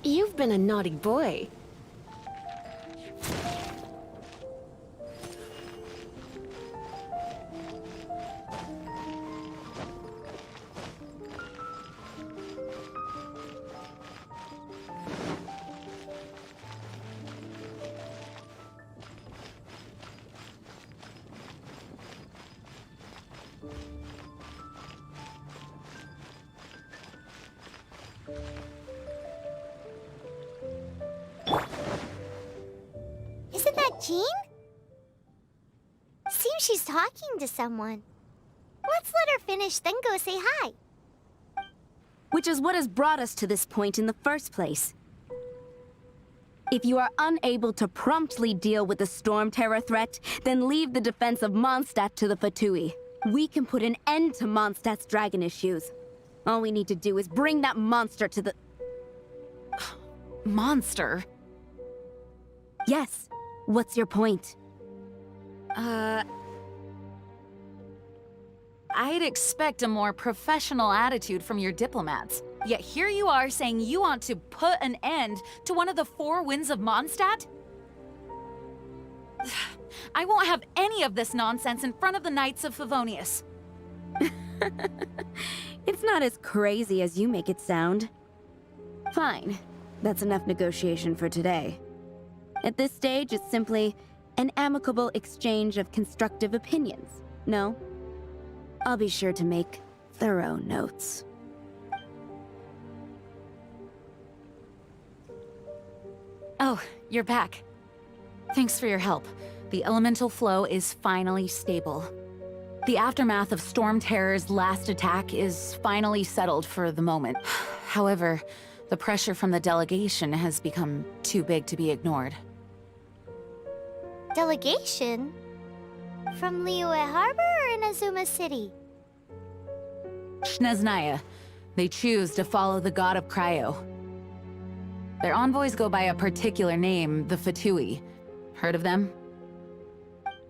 You've been a naughty boy. Isn't that Jean? Seems she's talking to someone. Let's let her finish, then go say hi. Which is what has brought us to this point in the first place. If you are unable to promptly deal with the Storm Terror threat, then leave the defense of Mondstadt to the Fatui. We can put an end to Mondstadt's dragon issues. All we need to do is bring that monster to the... Monster? Yes. What's your point? I'd expect a more professional attitude from your diplomats. Yet here you are saying you want to put an end to one of the four winds of Mondstadt? I won't have any of this nonsense in front of the Knights of Favonius. It's not as crazy as you make it sound. Fine. That's enough negotiation for today. At this stage, it's simply an amicable exchange of constructive opinions. No? I'll be sure to make thorough notes. Oh, you're back. Thanks for your help. The elemental flow is finally stable. The aftermath of Storm Terror's last attack is finally settled for the moment. However, the pressure from the delegation has become too big to be ignored. Delegation? From Liyue Harbor or Inazuma City? Snezhnaya. They choose to follow the god of Cryo. Their envoys go by a particular name, the Fatui. Heard of them?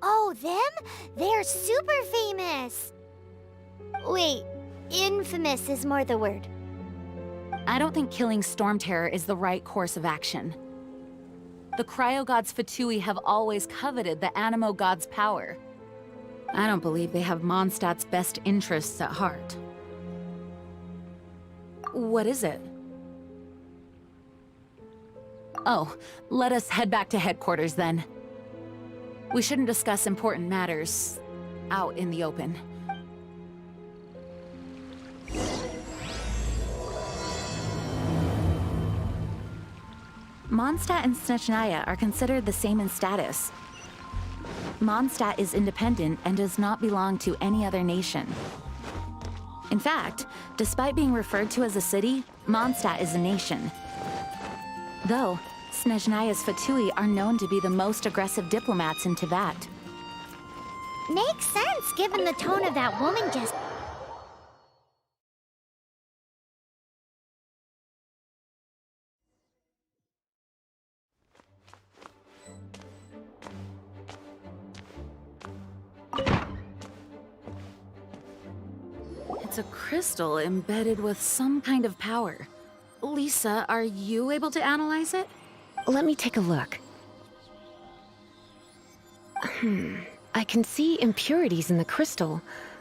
Oh, them? They're super famous! Wait, infamous is more the word. I don't think killing Storm Terror is the right course of action. The Cryo God's Fatui have always coveted the Animo God's power. I don't believe they have Mondstadt's best interests at heart. What is it? Oh, let us head back to headquarters then. We shouldn't discuss important matters out in the open. Mondstadt and Snezhnaya are considered the same in status. Mondstadt is independent and does not belong to any other nation. In fact, despite being referred to as a city, Mondstadt is a nation. Though, Snezhnaya's Fatui are known to be the most aggressive diplomats in Teyvat. Makes sense, given the tone of that woman just... It's a crystal embedded with some kind of power. Lisa, are you able to analyze it? Let me take a look. I can see impurities in the crystal,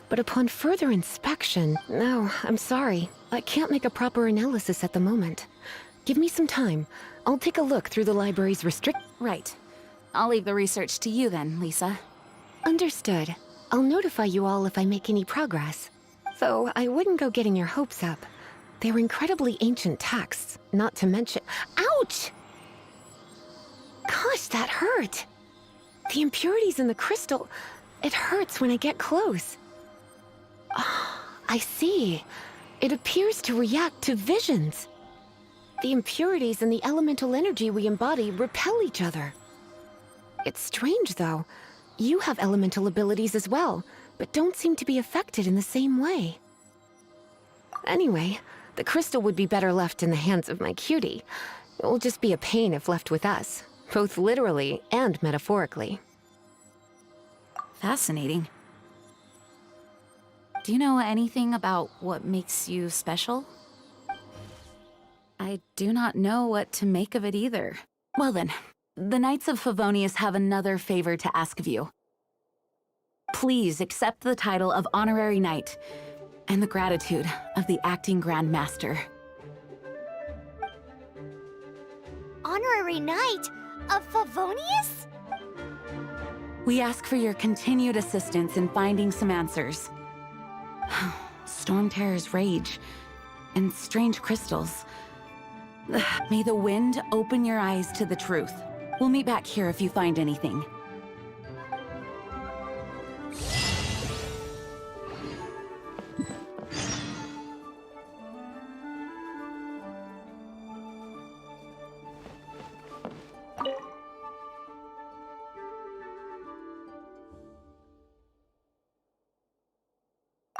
but upon further inspection... No, I'm sorry. I can't make a proper analysis at the moment. Give me some time. I'll take a look through the library's Right. I'll leave the research to you then, Lisa. Understood. I'll notify you all if I make any progress. Though I wouldn't go getting your hopes up. They're incredibly ancient texts, not to mention... Ouch! Gosh, that hurt! The impurities in the crystal... It hurts when I get close. Ah, I see. It appears to react to visions. The impurities and the elemental energy we embody repel each other. It's strange, though. You have elemental abilities as well, but don't seem to be affected in the same way. Anyway, the crystal would be better left in the hands of my cutie. It will just be a pain if left with us, both literally and metaphorically. Fascinating. Do you know anything about what makes you special? I do not know what to make of it either. Well then, the Knights of Favonius have another favor to ask of you. Please accept the title of Honorary Knight and the gratitude of the Acting Grand Master. Honorary Knight of Favonius? We ask for your continued assistance in finding some answers. Storm Terror's rage and strange crystals. May the wind open your eyes to the truth. We'll meet back here if you find anything.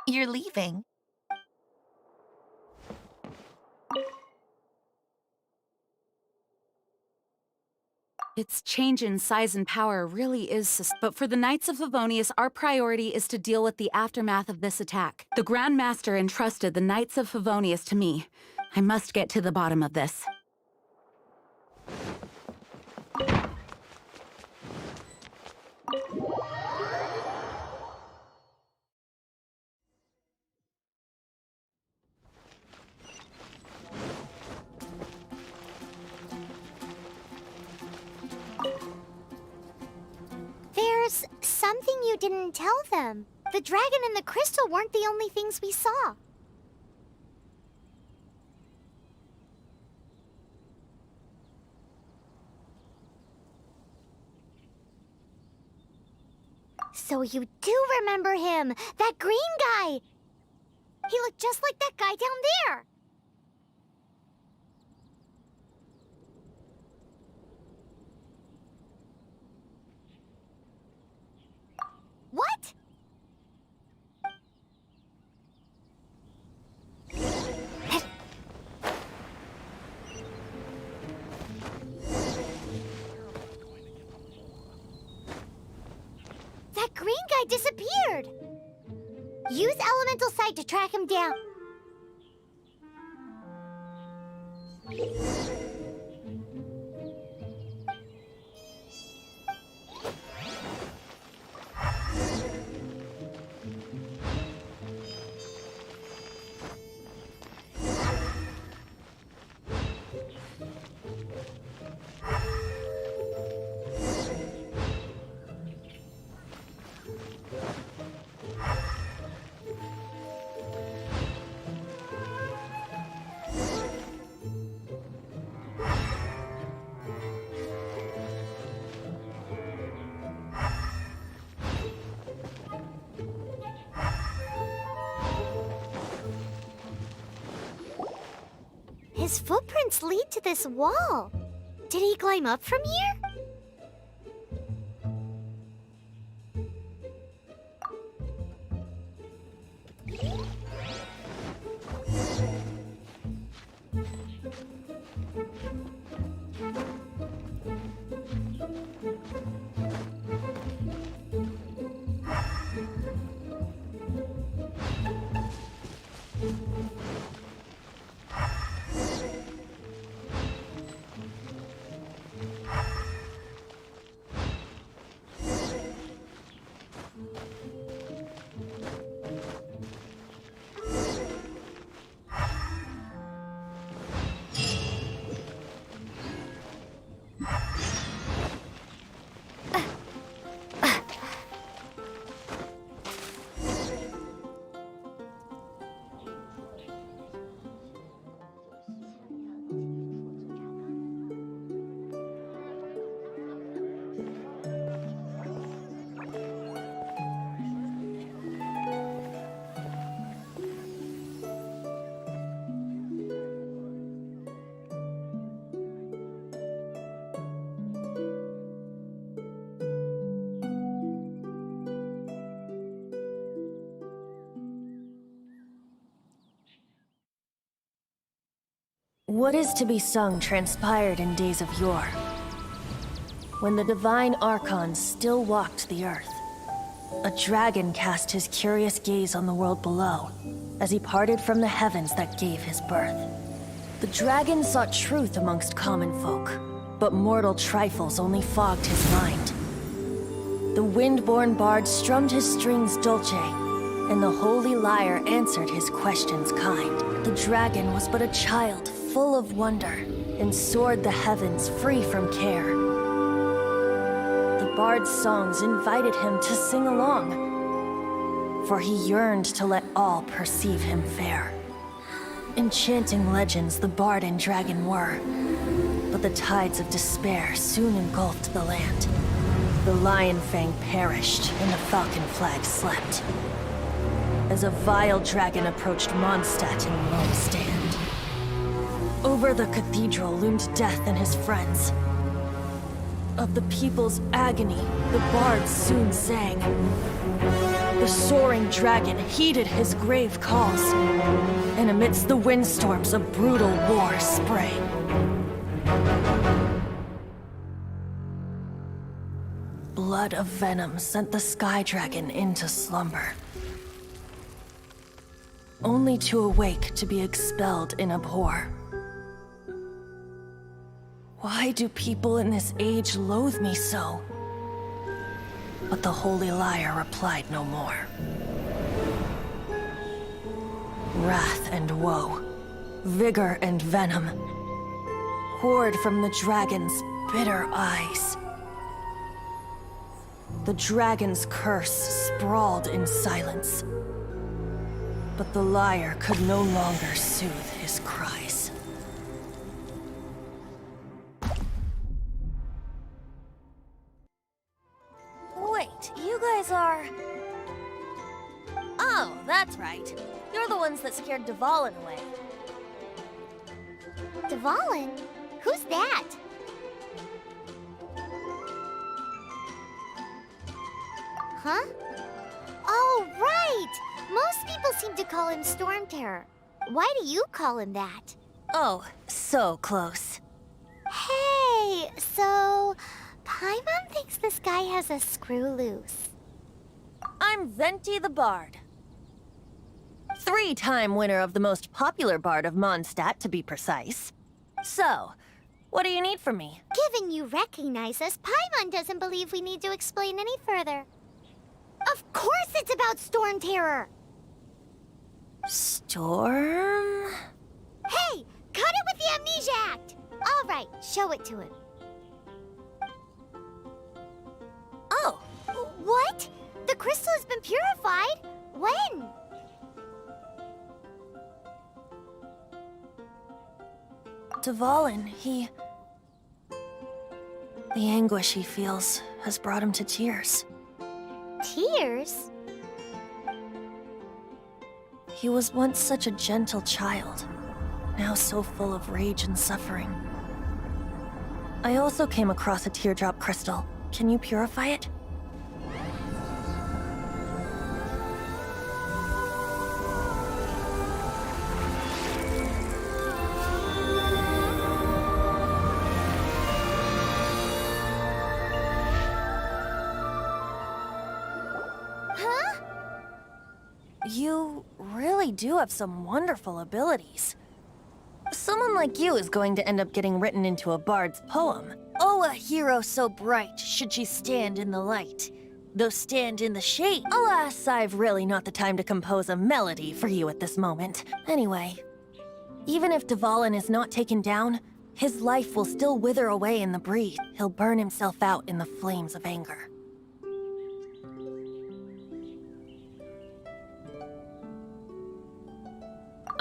You're leaving. Its change in size and power really is but for the Knights of Favonius, our priority is to deal with the aftermath of this attack. The Grand Master entrusted the Knights of Favonius to me. I must get to the bottom of this. There's something you didn't tell them. The dragon and the crystal weren't the only things we saw. So you do remember him, that green guy! He looked just like that guy down there! What? That green guy disappeared! Use Elemental Sight to track him down. His footprints lead to this wall. Did he climb up from here? What is to be sung transpired in days of yore, when the divine archons still walked the earth. A dragon cast his curious gaze on the world below, as he parted from the heavens that gave his birth. The dragon sought truth amongst common folk, but mortal trifles only fogged his mind. The wind-born bard strummed his strings dulce, and the holy lyre answered his questions kind. The dragon was but a child full of wonder, and soared the heavens free from care. The bard's songs invited him to sing along, for he yearned to let all perceive him fair. Enchanting legends the bard and dragon were, but the tides of despair soon engulfed the land. The Lion Fang perished, and the Falcon Flag slept, as a vile dragon approached Mondstadt in lone stand. Over the cathedral loomed Death and his friends. Of the people's agony, the bards soon sang. The soaring dragon heeded his grave calls, and amidst the windstorms a brutal war sprang. Blood of venom sent the sky dragon into slumber, only to awake to be expelled in abhor. Why do people in this age loathe me so? But the holy lyre replied no more. Wrath and woe, vigor and venom, poured from the dragon's bitter eyes. The dragon's curse sprawled in silence, but the lyre could no longer soothe his cries. Wait, you guys are... Oh, that's right. You're the ones that scared Dvalin away. Dvalin? Who's that? Huh? Oh, right! Most people seem to call him Storm Terror. Why do you call him that? Oh, so close. Hey, so... Paimon thinks this guy has a screw loose. I'm Venti the Bard. 3-time winner of the most popular bard of Mondstadt, to be precise. So, what do you need from me? Given you recognize us, Paimon doesn't believe we need to explain any further. Of course it's about Storm Terror! Storm? Hey! Cut it with the Amnesia Act! Alright, show it to him. Oh! What? The crystal has been purified? When? Dvalin, the anguish he feels has brought him to tears. Tears? He was once such a gentle child, now so full of rage and suffering. I also came across a teardrop crystal. Can you purify it? Huh? You really do have some wonderful abilities. Someone like you is going to end up getting written into a bard's poem. Oh, a hero so bright, should she stand in the light, though stand in the shade. Alas, I've really not the time to compose a melody for you at this moment. Anyway, even if Dvalin is not taken down, his life will still wither away in the breeze. He'll burn himself out in the flames of anger.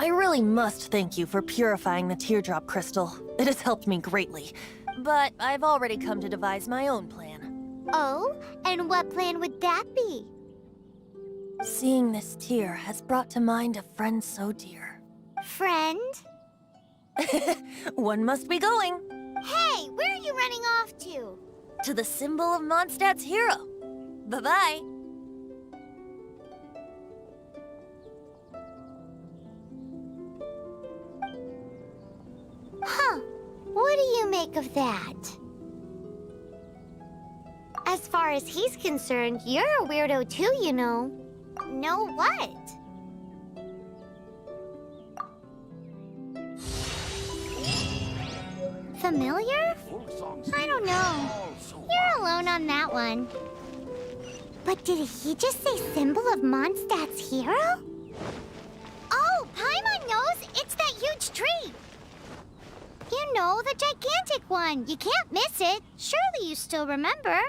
I really must thank you for purifying the teardrop crystal. It has helped me greatly. But I've already come to devise my own plan. Oh? And what plan would that be? Seeing this tear has brought to mind a friend so dear. Friend? One must be going. Hey, where are you running off to? To the symbol of Mondstadt's hero. Bye-bye. Huh. What do you make of that? As far as he's concerned, you're a weirdo too, you know. Know what? Familiar? I don't know. You're alone on that one. But did he just say symbol of Mondstadt's hero? Oh, Paimon knows! It's that huge tree! You know, the gigantic one. You can't miss it. Surely you still remember.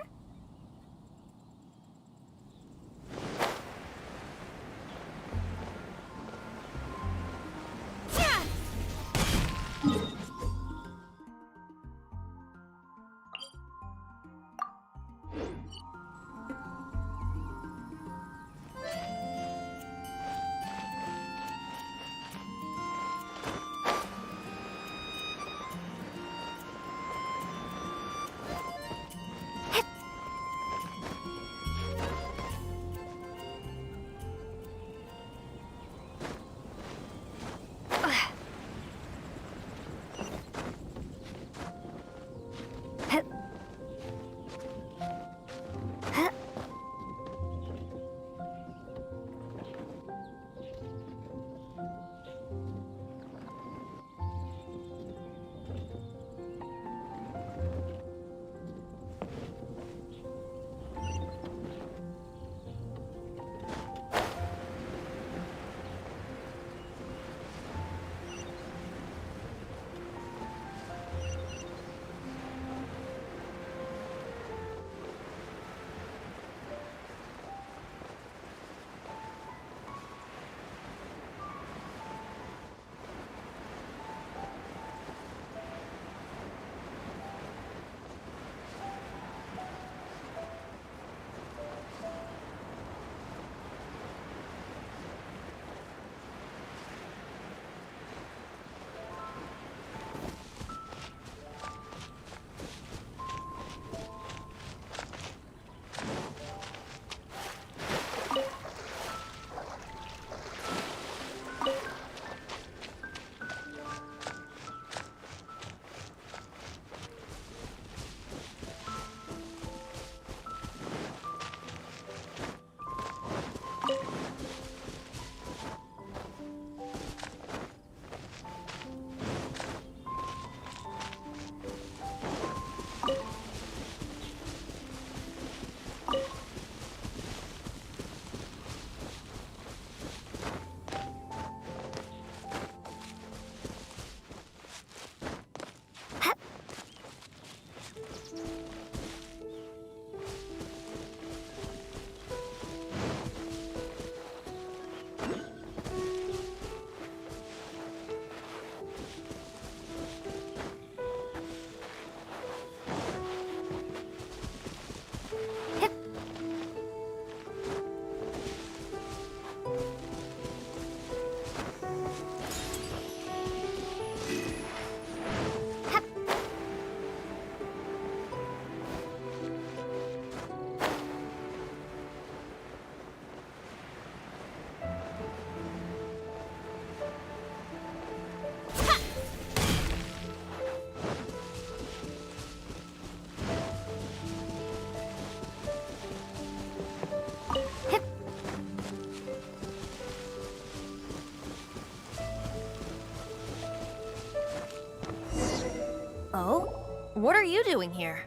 Oh? What are you doing here?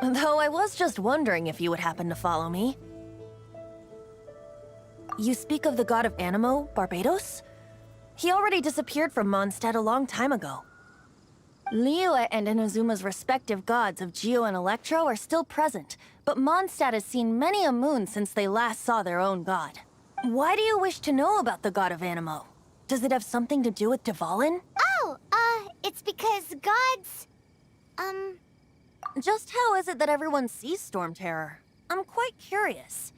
Though I was just wondering if you would happen to follow me. You speak of the god of Animo, Barbados? He already disappeared from Mondstadt a long time ago. Liyue and Inazuma's respective gods of Geo and Electro are still present, but Mondstadt has seen many a moon since they last saw their own god. Why do you wish to know about the god of Animo? Does it have something to do with Dvalin? Oh, it's because gods... Just how is it that everyone sees Storm Terror? I'm quite curious.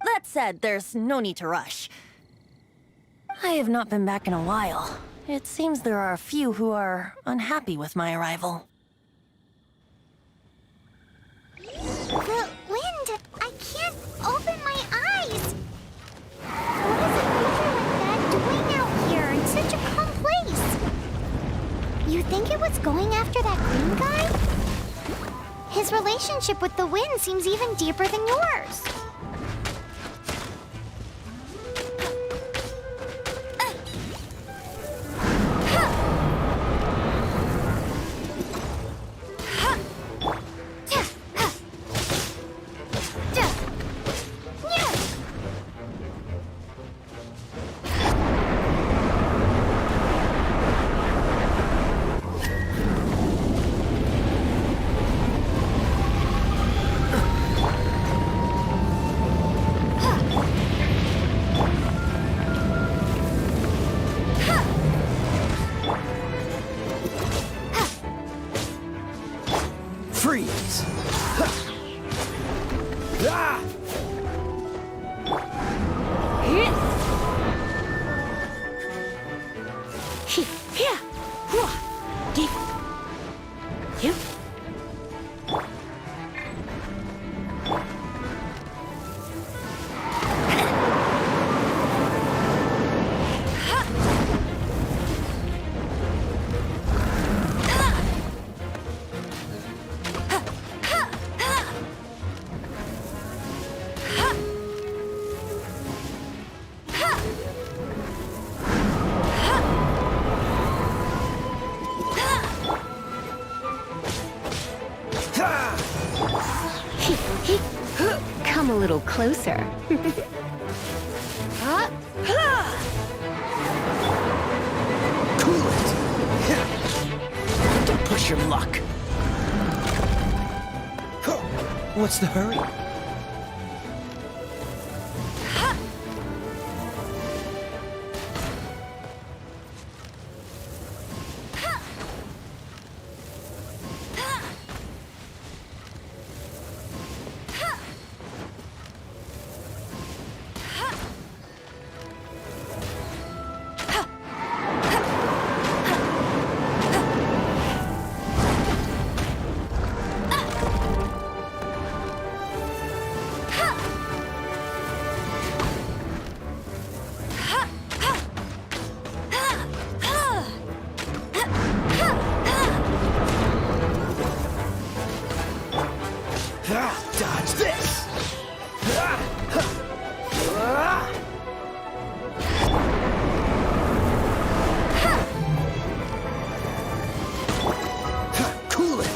That said, there's no need to rush. I have not been back in a while. It seems there are a few who are unhappy with my arrival. The wind! I can't open my eyes! What is a creature like that doing out here in such a calm place? You think it was going after that green guy? His relationship with the wind seems even deeper than yours. Come a little closer. Cool it! Don't push your luck. What's the hurry? Dodge this! Cool it!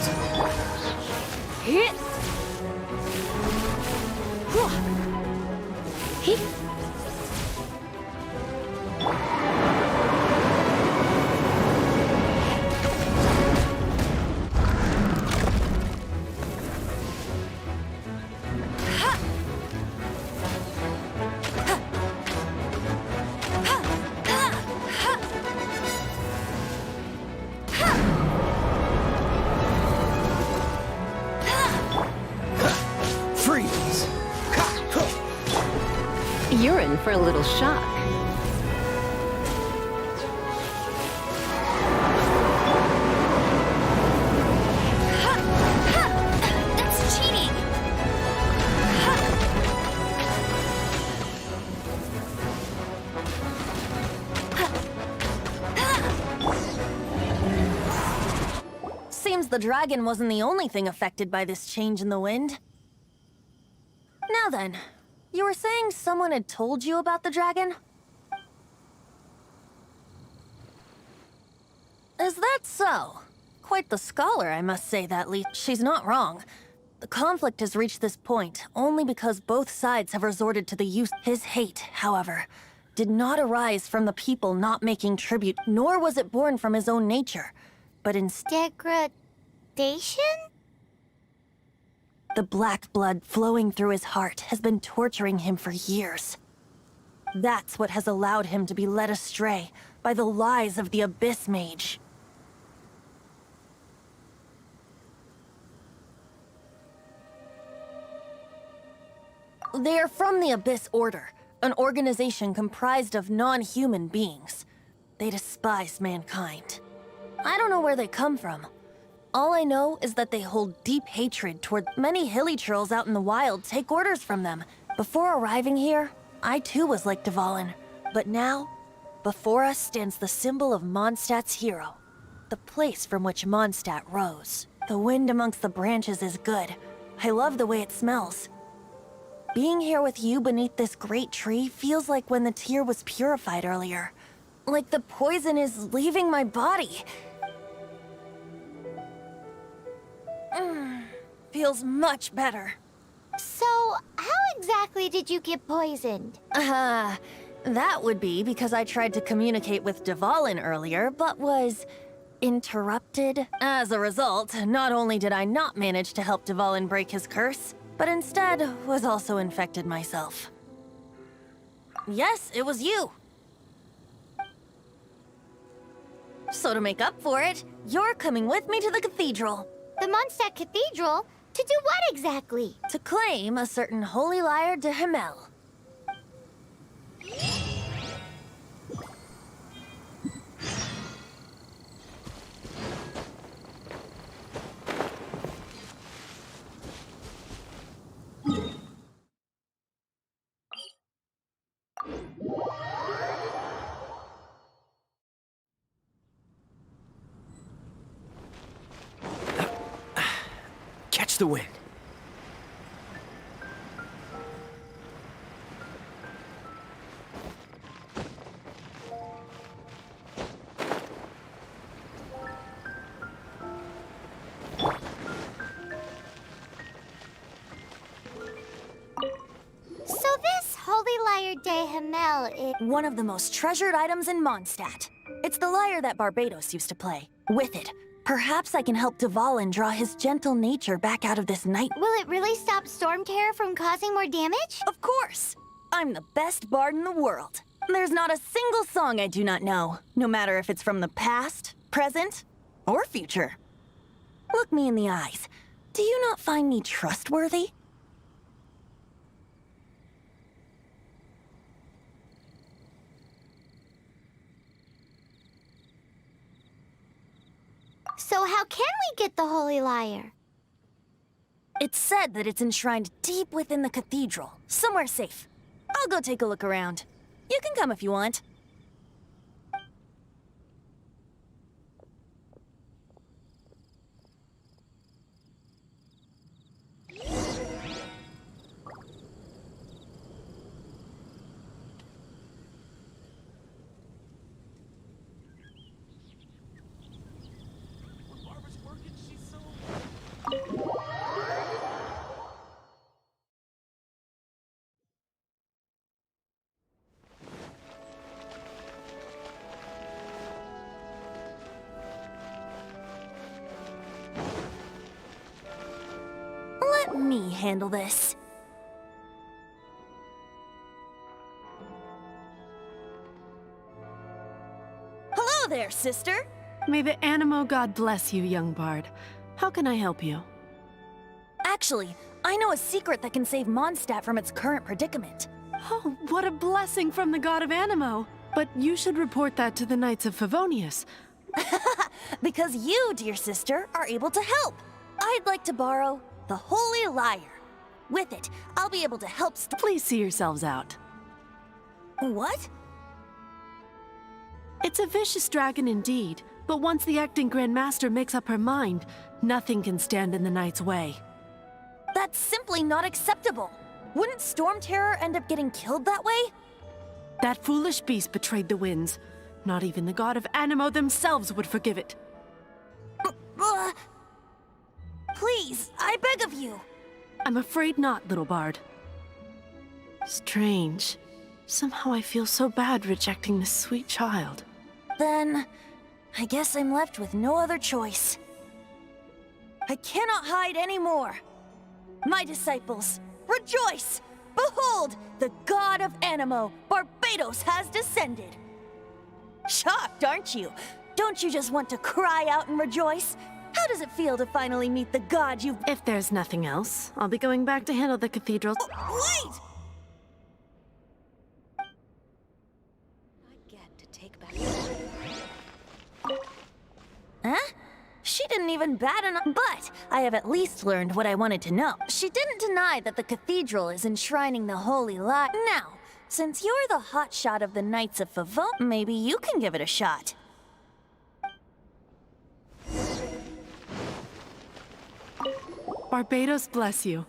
Freeze! You're in for a little shock. That's cheating! Seems the dragon wasn't the only thing affected by this change in the wind. Now then, you were saying someone had told you about the dragon? Is that so? Quite the scholar, I must say that, She's not wrong. The conflict has reached this point only because both sides have resorted to the use. His hate, however, did not arise from the people not making tribute, nor was it born from his own nature, but instead Degradation? the black blood flowing through his heart has been torturing him for years. That's what has allowed him to be led astray by the lies of the Abyss Mage. They are from the Abyss Order, an organization comprised of non-human beings. They despise mankind. I don't know where they come from. All I know is that they hold deep hatred toward many hilly trolls out in the wild take orders from them. Before arriving here, I too was like Dvalin. But now, before us stands the symbol of Mondstadt's hero, the place from which Mondstadt rose. The wind amongst the branches is good. I love the way it smells. Being here with you beneath this great tree feels like when the tear was purified earlier. Like the poison is leaving my body. Feels much better. So, how exactly did you get poisoned? That would be because I tried to communicate with Dvalin earlier, but was interrupted. As a result, not only did I not manage to help Dvalin break his curse, but instead was also infected myself. Yes, it was you. So to make up for it, you're coming with me to the cathedral. The Mondstadt Cathedral? To do what exactly? To claim a certain holy lyre de Himmel. Catch the wind. So this holy lyre de Himmel is... One of the most treasured items in Mondstadt. It's the lyre that Barbados used to play. With it, perhaps I can help Dvalin draw his gentle nature back out of this night. Will it really stop Storm Terror from causing more damage? Of course! I'm the best bard in the world. There's not a single song I do not know, no matter if it's from the past, present, or future. Look me in the eyes. Do you not find me trustworthy? So how can we get the holy lyre? It's said that it's enshrined deep within the cathedral, somewhere safe. I'll go take a look around. You can come if you want. Let me handle this. Hello there, sister. May the Animo god bless you, young bard. How can I help you? Actually, I know a secret that can save Mondstadt from its current predicament. Oh, what a blessing from the god of Animo! But you should report that to the Knights of Favonius. Because you, dear sister, are able to help. I'd like to borrow the holy lyre. With it, I'll be able to help Please see yourselves out. What? It's a vicious dragon indeed, but once the acting Grand Master makes up her mind, nothing can stand in the Knight's way. That's simply not acceptable. Wouldn't Storm Terror end up getting killed that way? That foolish beast betrayed the winds. Not even the god of Animo themselves would forgive it. Please, I beg of you. I'm afraid not, little bard. Strange. Somehow I feel so bad rejecting this sweet child. Then, I guess I'm left with no other choice. I cannot hide anymore. My disciples, rejoice! Behold, the god of Animo, Barbados, has descended. Shocked, aren't you? Don't you just want to cry out and rejoice? How does it feel to finally meet the god you've... If there's nothing else, I'll be going back to handle the cathedral. Wait! I get to take back. Huh? She didn't even bat an... But I have at least learned what I wanted to know. She didn't deny that the cathedral is enshrining the holy lyre. Now, since you're the hotshot of the Knights of Favon, maybe you can give it a shot. Barbados bless you.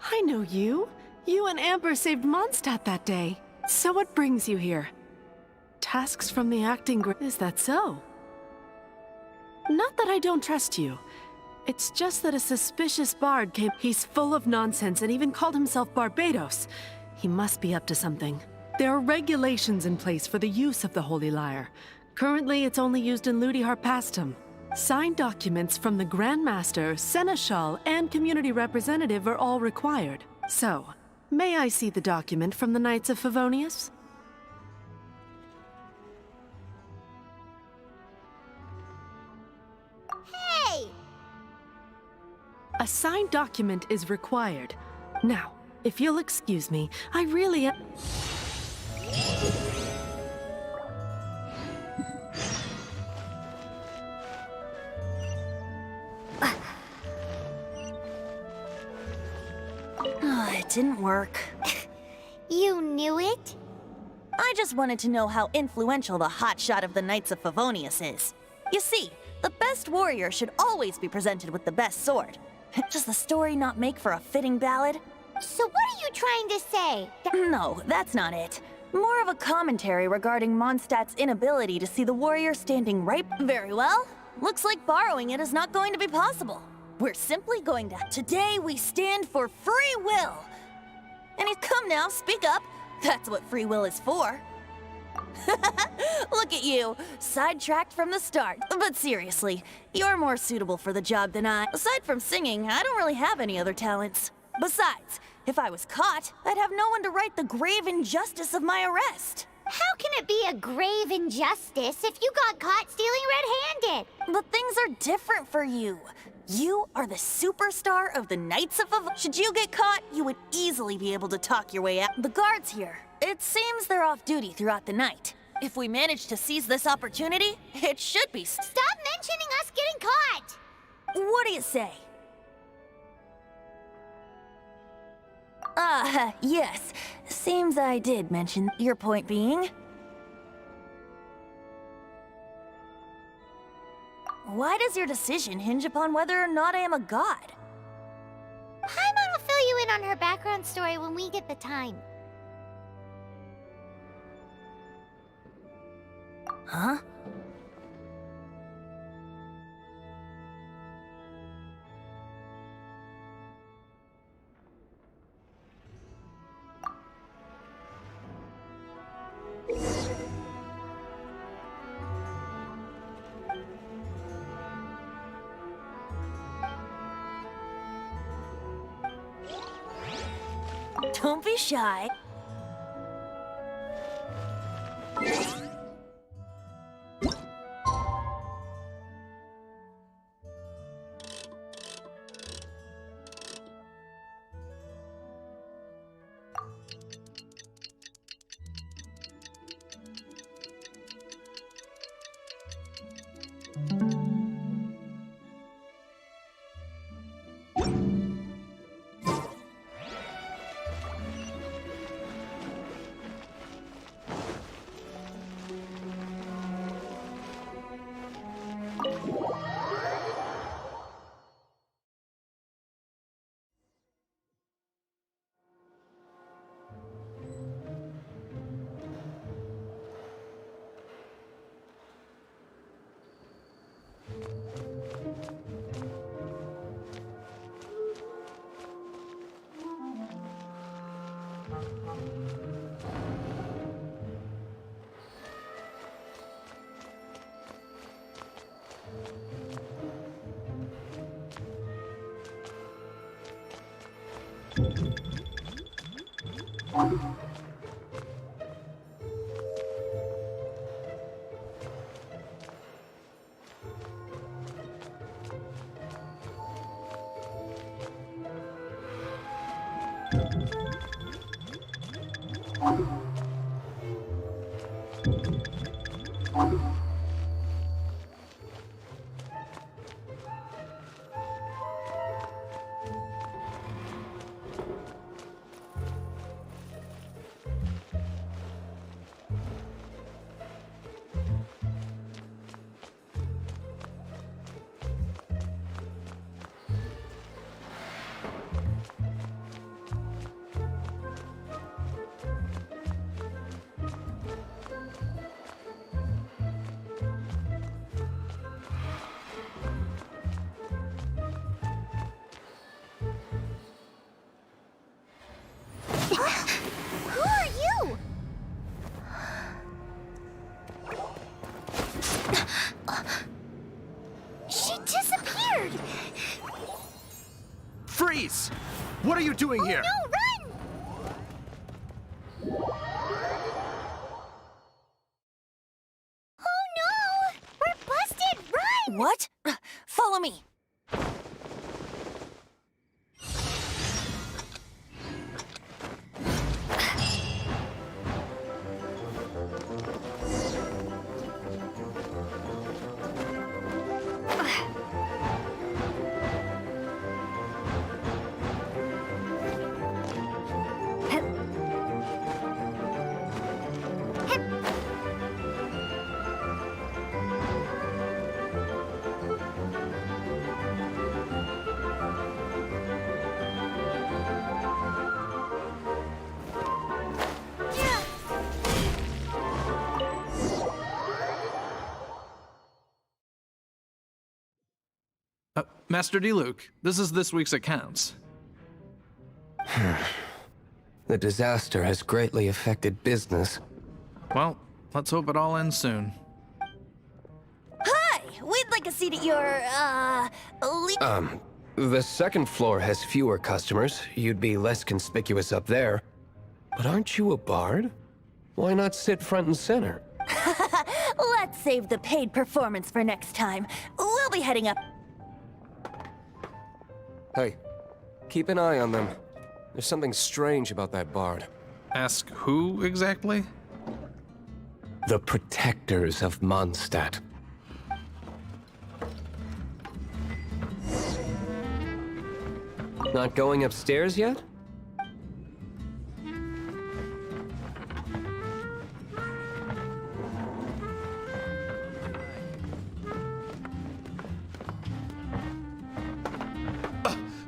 I know you. You and Amber saved Mondstadt that day. So what brings you here? Tasks from the acting Is that so? Not that I don't trust you. It's just that a suspicious bard came. He's full of nonsense and even called himself Barbados. He must be up to something. There are regulations in place for the use of the Holy Lyre. Currently, it's only used in Ludi Harpastum. Signed documents from the Grand Master, Seneschal, and Community Representative are all required. So, may I see the document from the Knights of Favonius? A signed document is required. Now, if you'll excuse me, I really am... It didn't work. You knew it? I just wanted to know how influential the hotshot of the Knights of Favonius is. You see, the best warrior should always be presented with the best sword. Does the story not make for a fitting ballad? So what are you trying to say? No, that's not it. More of a commentary regarding Mondstadt's inability to see the warrior standing right... Very well. Looks like borrowing it is not going to be possible. We're simply going to... Today we stand for free will. And come now, speak up. That's what free will is for. Look at you, sidetracked from the start. But seriously, you're more suitable for the job than I. Aside from singing, I don't really have any other talents. Besides, if I was caught, I'd have no one to right the grave injustice of my arrest. How can it be a grave injustice if you got caught stealing red-handed? But things are different for you. You are the superstar of the Knights of Should you get caught, you would easily be able to talk your way out. The guards here, it seems they're off duty throughout the night. If we manage to seize this opportunity, it should be... Stop mentioning us getting caught! What do you say? Yes. Seems I did mention. Your point being? Why does your decision hinge upon whether or not I am a god? Paimon will fill you in on her background story when we get the time. Huh? Don't be shy. Who are you? She disappeared! Freeze! What are you doing here? No, run! Oh no! We're busted! Run! What? Follow me. Master Diluc, this is this week's accounts. The disaster has greatly affected business. Well, let's hope it all ends soon. Hi! We'd like a seat at your, The second floor has fewer customers. You'd be less conspicuous up there. But aren't you a bard? Why not sit front and center? Let's save the paid performance for next time. We'll be heading up. Hey, keep an eye on them. There's something strange about that bard. Ask who exactly? The protectors of Mondstadt. Not going upstairs yet?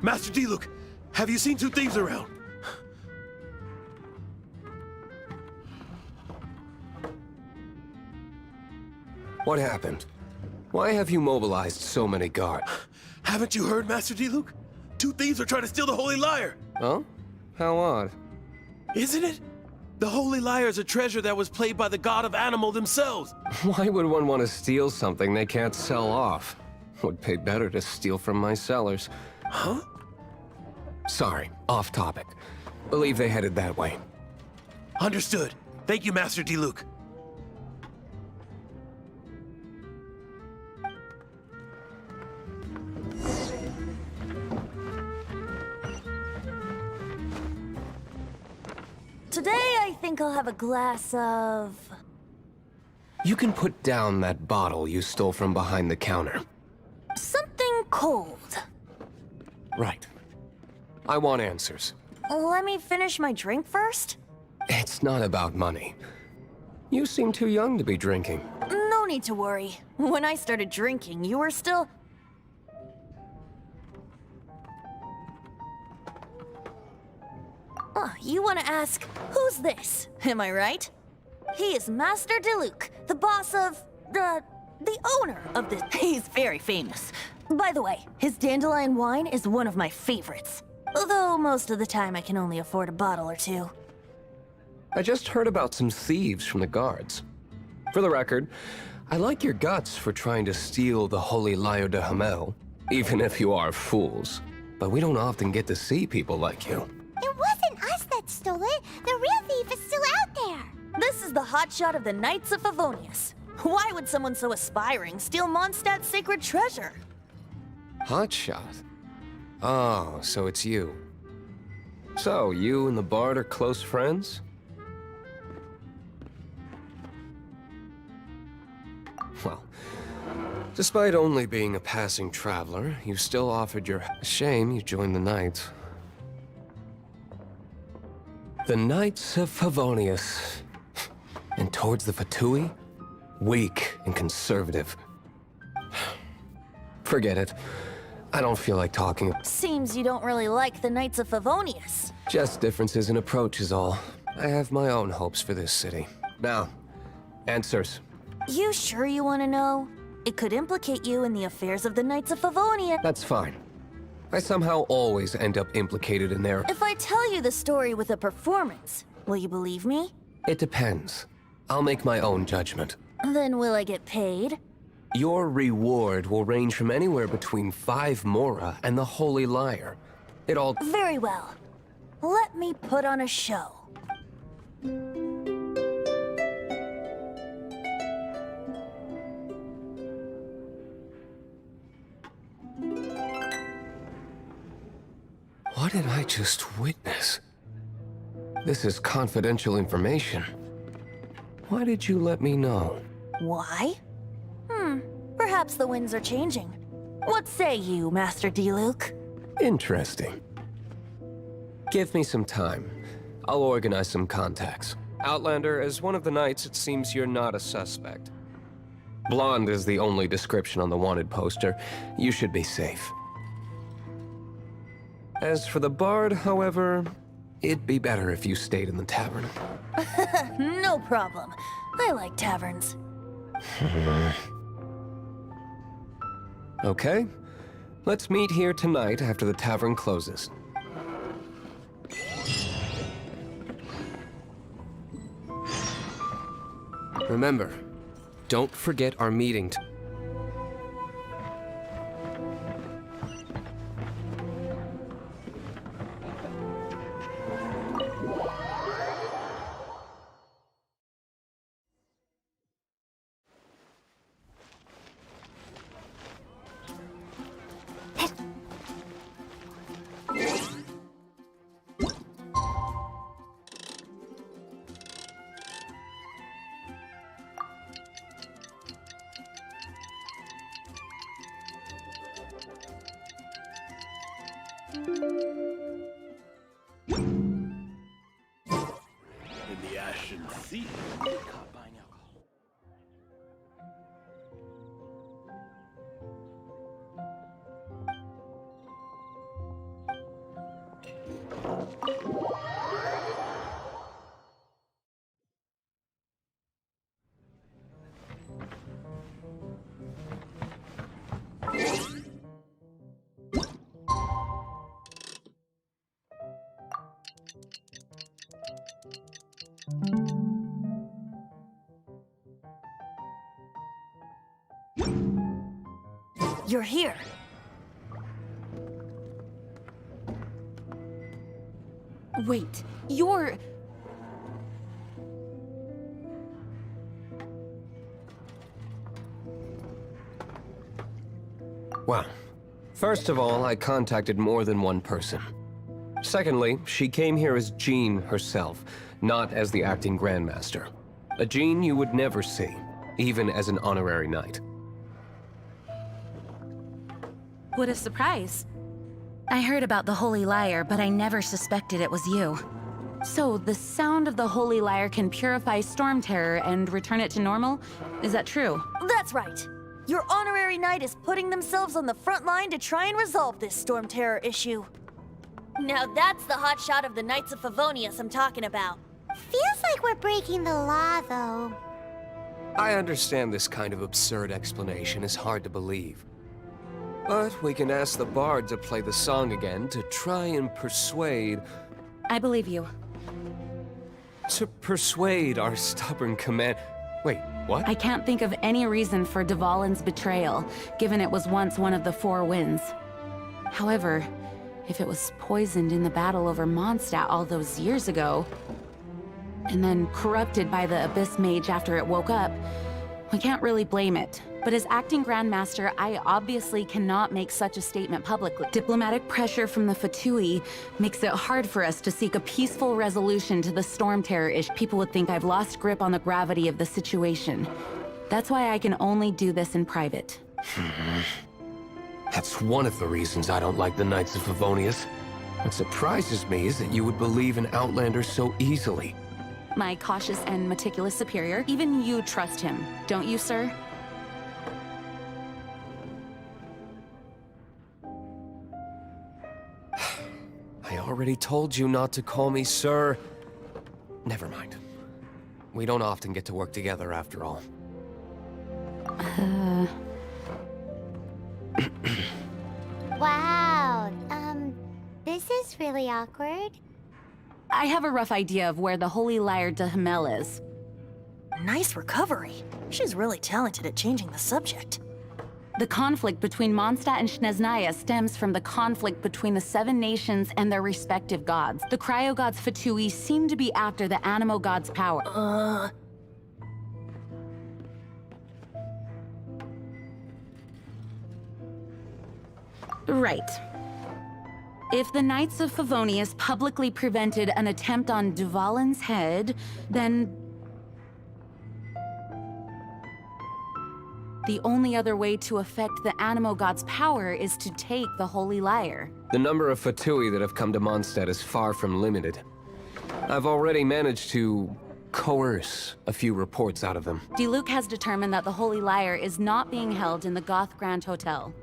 Master Diluc, have you seen two thieves around? What happened? Why have you mobilized so many guards? Haven't you heard, Master Diluc? Two thieves are trying to steal the Holy Lyre! Oh? How odd. Isn't it? The Holy Lyre is a treasure that was played by the god of animal themselves. Why would one want to steal something they can't sell off? Would pay better to steal from my sellers. Huh? Sorry, off topic. Believe they headed that way. Understood. Thank you, Master Diluc. Today, I think I'll have a glass of... You can put down that bottle you stole from behind the counter. something cold. Right. I want answers. Let me finish my drink first? It's not about money. You seem too young to be drinking. No need to worry. When I started drinking, you were still... Oh, you want to ask, who's this? Am I right? He is Master Diluc, the boss of... the owner of this. He's very famous. By the way, his dandelion wine is one of my favorites. Although most of the time I can only afford a bottle or two. I just heard about some thieves from the guards. For the record, I like your guts for trying to steal the Holy Lyre de Hamel, even if you are fools. But we don't often get to see people like you. It wasn't us that stole it. The real thief is still out there. This is the hotshot of the Knights of Favonius. Why would someone so aspiring steal Mondstadt's sacred treasure? Hotshot? Oh, so it's you. So, you and the Bard are close friends? Well, despite only being a passing traveler, you still offered your... Shame you joined the Knights. The Knights of Favonius. And towards the Fatui? Weak and conservative. Forget it. I don't feel like talking. Seems you don't really like the Knights of Favonius. Just differences in approach is all. I have my own hopes for this city. Now, answers. You sure you want to know? It could implicate you in the affairs of the Knights of Favonia. That's fine. I somehow always end up implicated in their... If I tell you the story with a performance, will you believe me? It depends. I'll make my own judgment. Then will I get paid? Your reward will range from anywhere between 5 Mora and the Holy Lyre. It all... Very well. Let me put on a show. What did I just witness? This is confidential information. Why did you let me know? Why? Perhaps the winds are changing. What say you, Master Diluc? Interesting. Give me some time. I'll organize some contacts. Outlander, as one of the knights, it seems you're not a suspect. Blonde is the only description on the wanted poster. You should be safe. As for the bard, however, it'd be better if you stayed in the tavern. No problem. I like taverns. Okay. Let's meet here tonight after the tavern closes. Remember, don't forget our meeting. In the Ashen Sea. You're here. Wait, you're... Well, first of all, I contacted more than one person. Secondly, she came here as Jean herself, not as the acting Grandmaster. A Jean you would never see, even as an honorary knight. What a surprise. I heard about the Holy Lyre, but I never suspected it was you. So, the sound of the Holy Lyre can purify Storm Terror and return it to normal? Is that true? That's right. Your honorary knight is putting themselves on the front line to try and resolve this Storm Terror issue. Now that's the hotshot of the Knights of Favonius I'm talking about. Feels like we're breaking the law, though. I understand this kind of absurd explanation is hard to believe. But we can ask the bard to play the song again to try and persuade... I believe you. To persuade our stubborn command... Wait, what? I can't think of any reason for Dvalin's betrayal, given it was once one of the Four Winds. However, if it was poisoned in the battle over Mondstadt all those years ago, and then corrupted by the Abyss Mage after it woke up, we can't really blame it. But as acting Grandmaster, I obviously cannot make such a statement publicly. Diplomatic pressure from the Fatui makes it hard for us to seek a peaceful resolution to the Storm Terror issue. People would think I've lost grip on the gravity of the situation. That's why I can only do this in private. That's one of the reasons I don't like the Knights of Favonius. What surprises me is that you would believe in Outlanders so easily. My cautious and meticulous superior, even you trust him, don't you, sir? I already told you not to call me sir. Never mind. We don't often get to work together after all. Wow, this is really awkward. I have a rough idea of where the Holy Lyre de Himmel is. Nice recovery. She's really talented at changing the subject. The conflict between Mondstadt and Snezhnaya stems from the conflict between the Seven Nations and their respective gods. The cryo-gods Fatui seem to be after the Animo god's power. Right. If the Knights of Favonius publicly prevented an attempt on Dvalin's head, then... the only other way to affect the Animo god's power is to take the Holy Lyre. The number of Fatui that have come to Mondstadt is far from limited. I've already managed to coerce a few reports out of them. Diluc has determined that the Holy Lyre is not being held in the Goth Grand Hotel.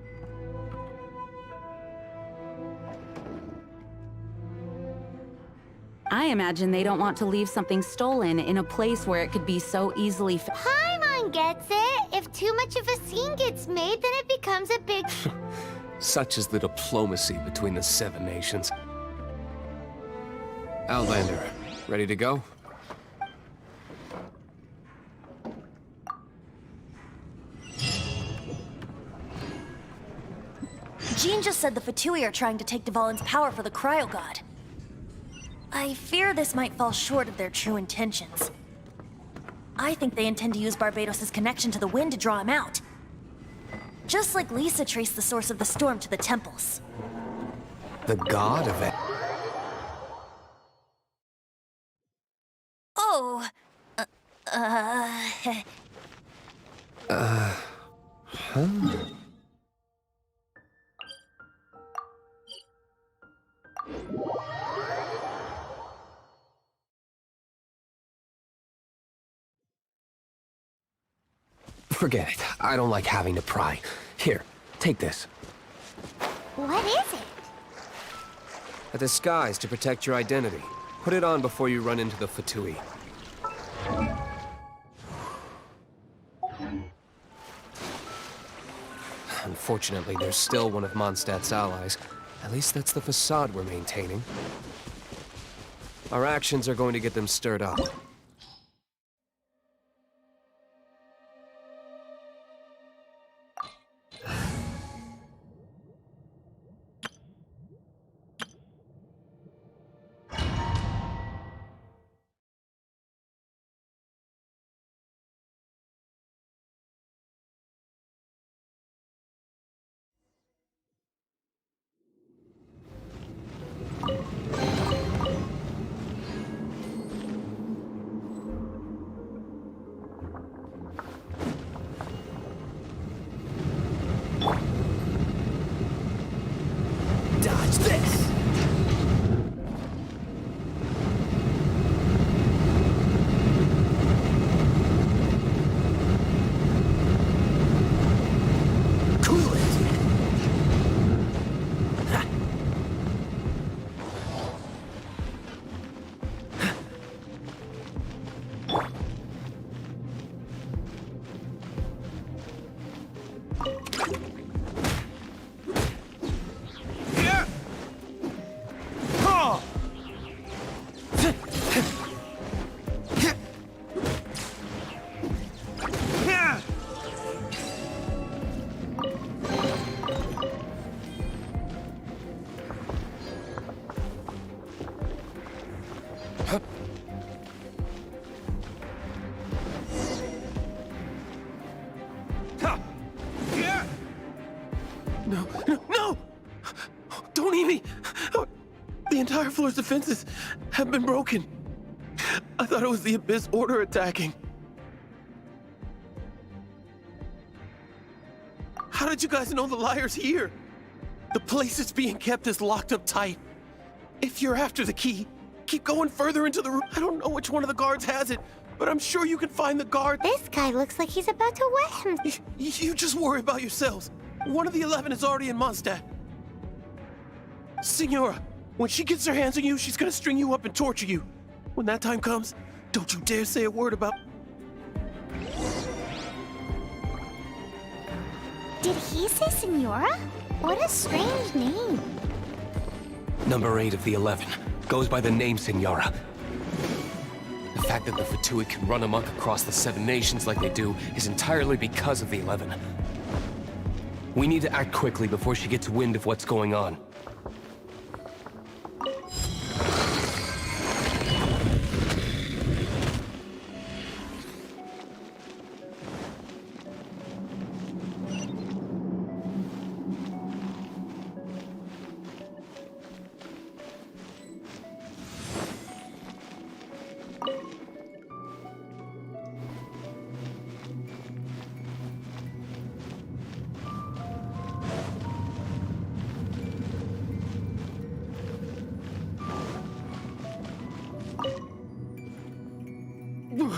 I imagine they don't want to leave something stolen in a place where it could be so easily Paimon gets it. If too much of a scene gets made, then it becomes a big... Such is the diplomacy between the Seven Nations. Outlander, ready to go? Jean just said the Fatui are trying to take Dvalin's power for the Cryo God. I fear this might fall short of their true intentions. I think they intend to use Barbados' connection to the wind to draw him out. Just like Lisa traced the source of the storm to the temples. The god of it. Oh, Forget it. I don't like having to pry. Here, take this. What is it? A disguise to protect your identity. Put it on before you run into the Fatui. Unfortunately, there's still one of Mondstadt's allies. At least that's the facade we're maintaining. Our actions are going to get them stirred up. Dodge this! Cool it! No, no, no! Don't eat me! The entire floor's defenses have been broken. I thought it was the Abyss Order attacking. How did you guys know the liar's here? The place it's being kept is locked up tight. If you're after the key, keep going further into the room. I don't know which one of the guards has it, but I'm sure you can find the guard. This guy looks like he's about to wet him. You just worry about yourselves. One of the 11 is already in Mondstadt. Signora, when she gets her hands on you, she's gonna string you up and torture you. When that time comes, don't you dare say a word about... Did he say Senora? What a strange name. Number 8 of the 11 goes by the name Signora. The fact that the Fatui can run amok across the Seven Nations like they do is entirely because of the 11. We need to act quickly before she gets wind of what's going on.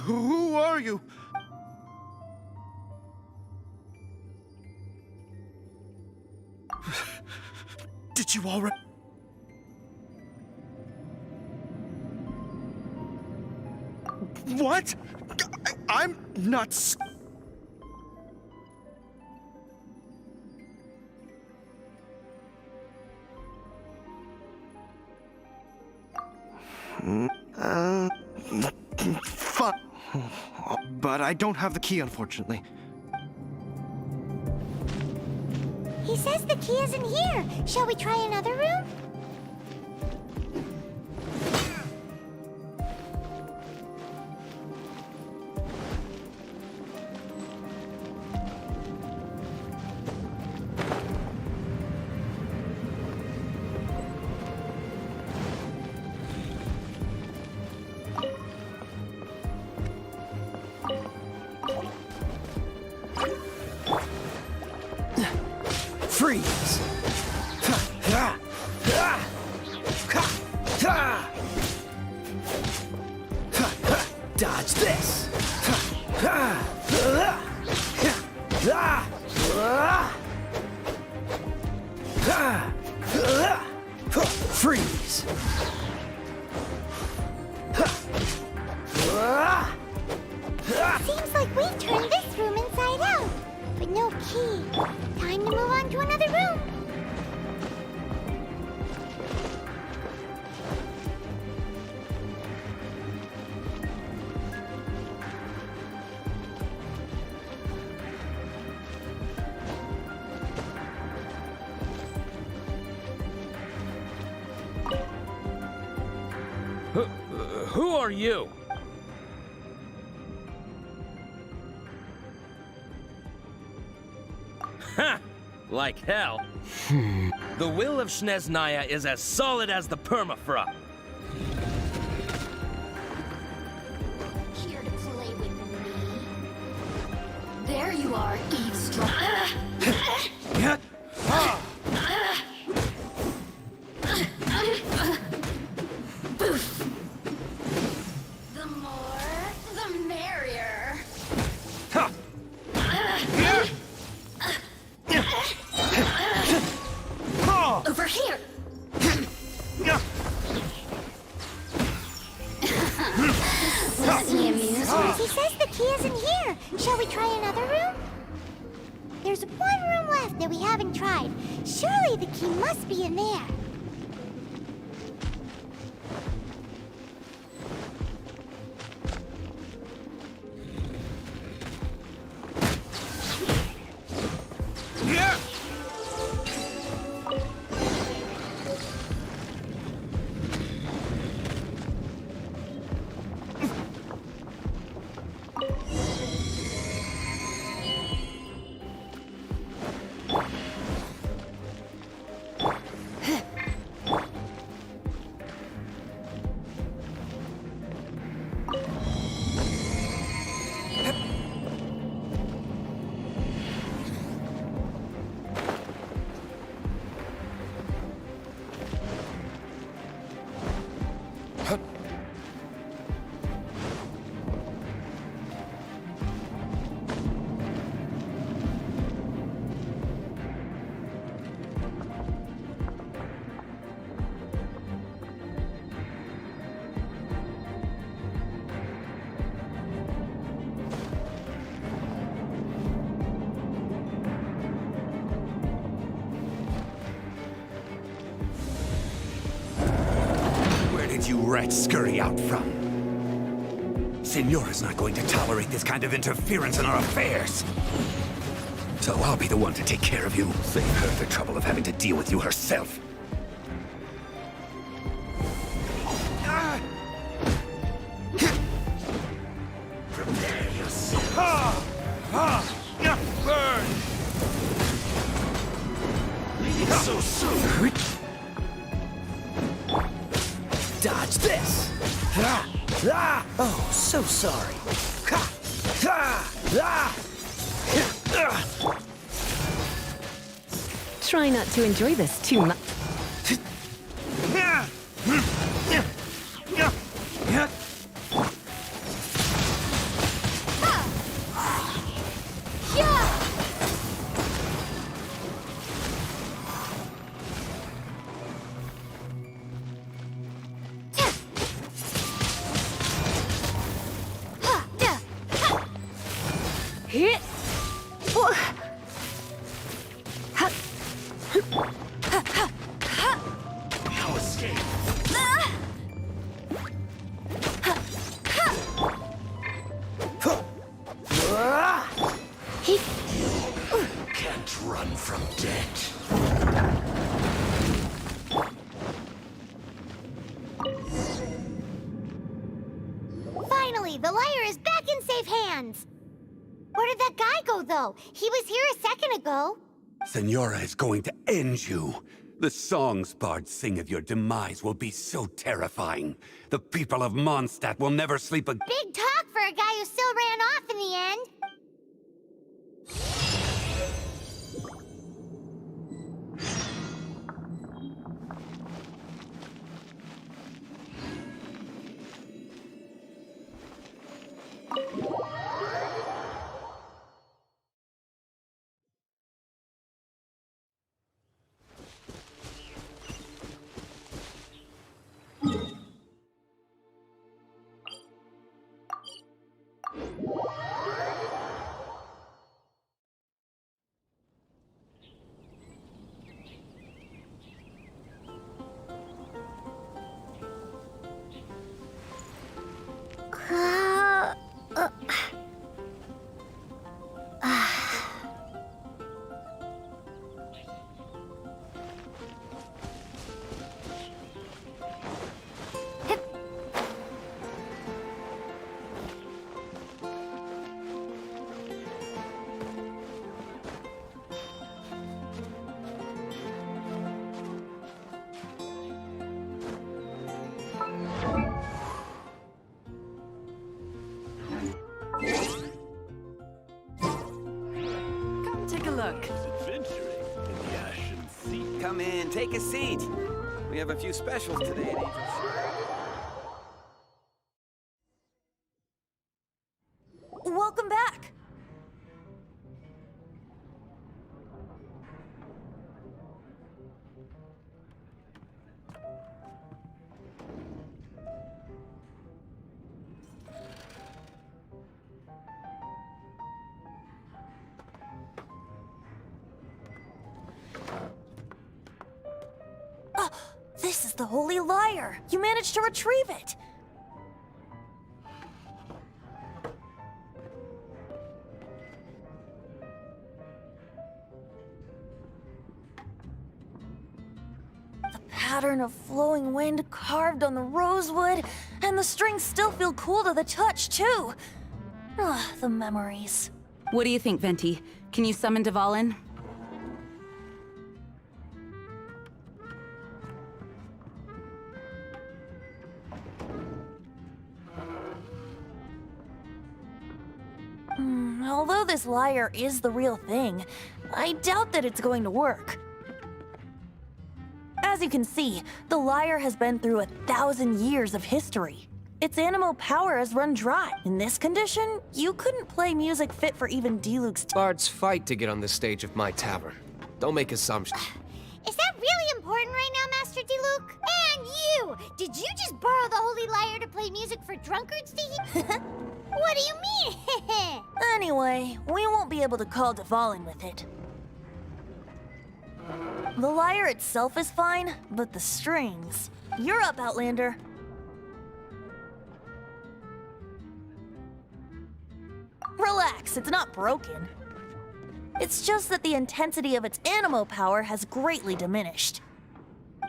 Who are you? Did you already... What? I'm not... Fine. But I don't have the key, unfortunately. He says the key isn't here. Shall we try another room? Freeze! Dodge this! Freeze! Seems like we've turned this room inside out, but no key. Time to move on to another room. Who are you? Ha! Like hell. The will of Snezhnaya is as solid as the permafrost. Here to play with me? There you are, eavesdropper. The more, the merrier. Over here. He says the key isn't here. Shall we try another room? There's one room left that we haven't tried. Surely the key must be in there. Did you rats scurry out from? Signora's not going to tolerate this kind of interference in our affairs. So I'll be the one to take care of you. Save her the trouble of having to deal with you herself. Prepare yourself. Burn! Leave it so soon. Dodge this! Oh, so sorry. Try not to enjoy this too much. No escape. Diego, though. He was here a second ago. Senora is going to end you. The songs bards sing of your demise will be so terrifying. The people of Mondstadt will never sleep again. Big talk for a guy who still ran off in the end. Come take a look. Come in, take a seat. We have a few specials today at Angel. Welcome back. This is the Holy Lyre. You managed to retrieve it. The pattern of flowing wind carved on the rosewood, and the strings still feel cool to the touch, too. Ah, the memories. What do you think, Venti? Can you summon Dvalin? Although this lyre is the real thing, I doubt that it's going to work. As you can see, the lyre has been through 1,000 years of history. Its animal power has run dry. In this condition, you couldn't play music fit for even Diluc's Bards fight to get on the stage of my tavern. Don't make assumptions. Is that really important right now, Master Diluc? And you! Did you just borrow the Holy Lyre to play music for drunkards to hear? What do you mean? Anyway, we won't be able to call Dvalin with it. The lyre itself is fine, but the strings... You're up, Outlander. Relax, it's not broken. It's just that the intensity of its animo power has greatly diminished.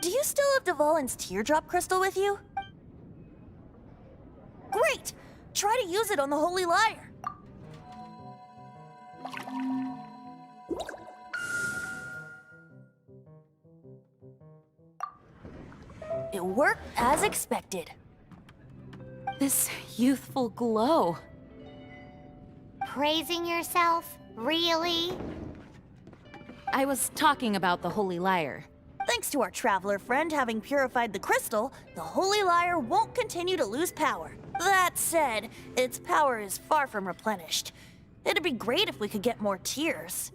Do you still have Dvalin's teardrop crystal with you? Great! Try to use it on the Holy Lyre. It worked as expected. This youthful glow. Praising yourself? Really? I was talking about the Holy Lyre. Thanks to our traveler friend having purified the crystal, the Holy Lyre won't continue to lose power. That said, its power is far from replenished. It'd be great if we could get more tears.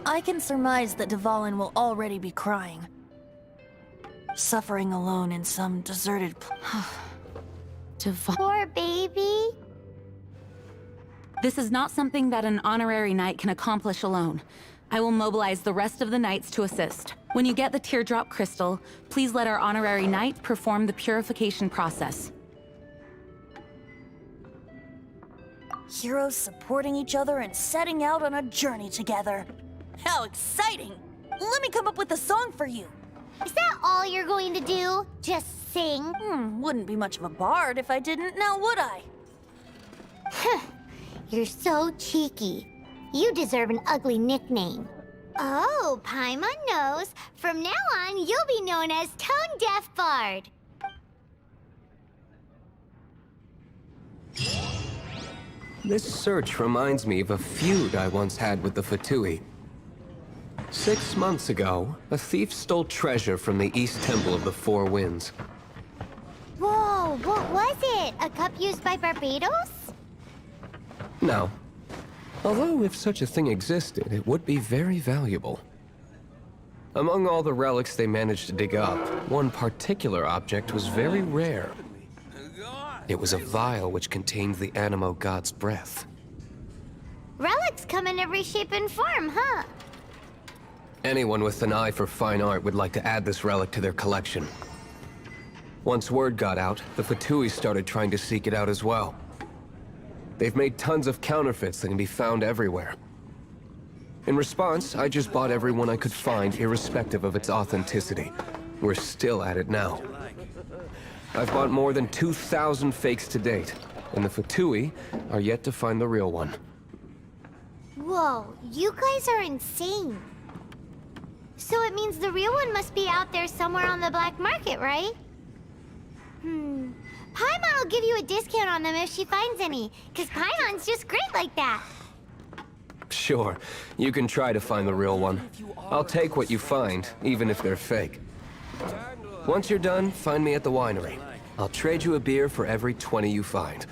I can surmise that Dvalin will already be crying. Suffering alone in some deserted Poor baby. This is not something that an honorary knight can accomplish alone. I will mobilize the rest of the knights to assist. When you get the teardrop crystal, please let our honorary knight perform the purification process. Heroes supporting each other and setting out on a journey together. How exciting! Let me come up with a song for you. Is that all you're going to do? Just sing? Wouldn't be much of a bard if I didn't, now would I? You're so cheeky. You deserve an ugly nickname. Oh, Paimon knows. From now on, you'll be known as Tone Deaf Bard. This search reminds me of a feud I once had with the Fatui. 6 months ago, a thief stole treasure from the East Temple of the Four Winds. Whoa, what was it? A cup used by Barbados? No. Although, if such a thing existed, it would be very valuable. Among all the relics they managed to dig up, one particular object was very rare. It was a vial which contained the Animo god's breath. Relics come in every shape and form, huh? Anyone with an eye for fine art would like to add this relic to their collection. Once word got out, the Fatui started trying to seek it out as well. They've made tons of counterfeits that can be found everywhere. In response, I just bought every one I could find, irrespective of its authenticity. We're still at it now. I've bought more than 2,000 fakes to date, and the Fatui are yet to find the real one. Whoa, you guys are insane. So it means the real one must be out there somewhere on the black market, right? Paimon will give you a discount on them if she finds any, because Paimon's just great like that. Sure, you can try to find the real one. I'll take what you find, even if they're fake. Once you're done, find me at the winery. I'll trade you a beer for every 20 you find.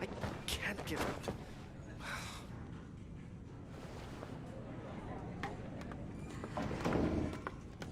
I can't give up.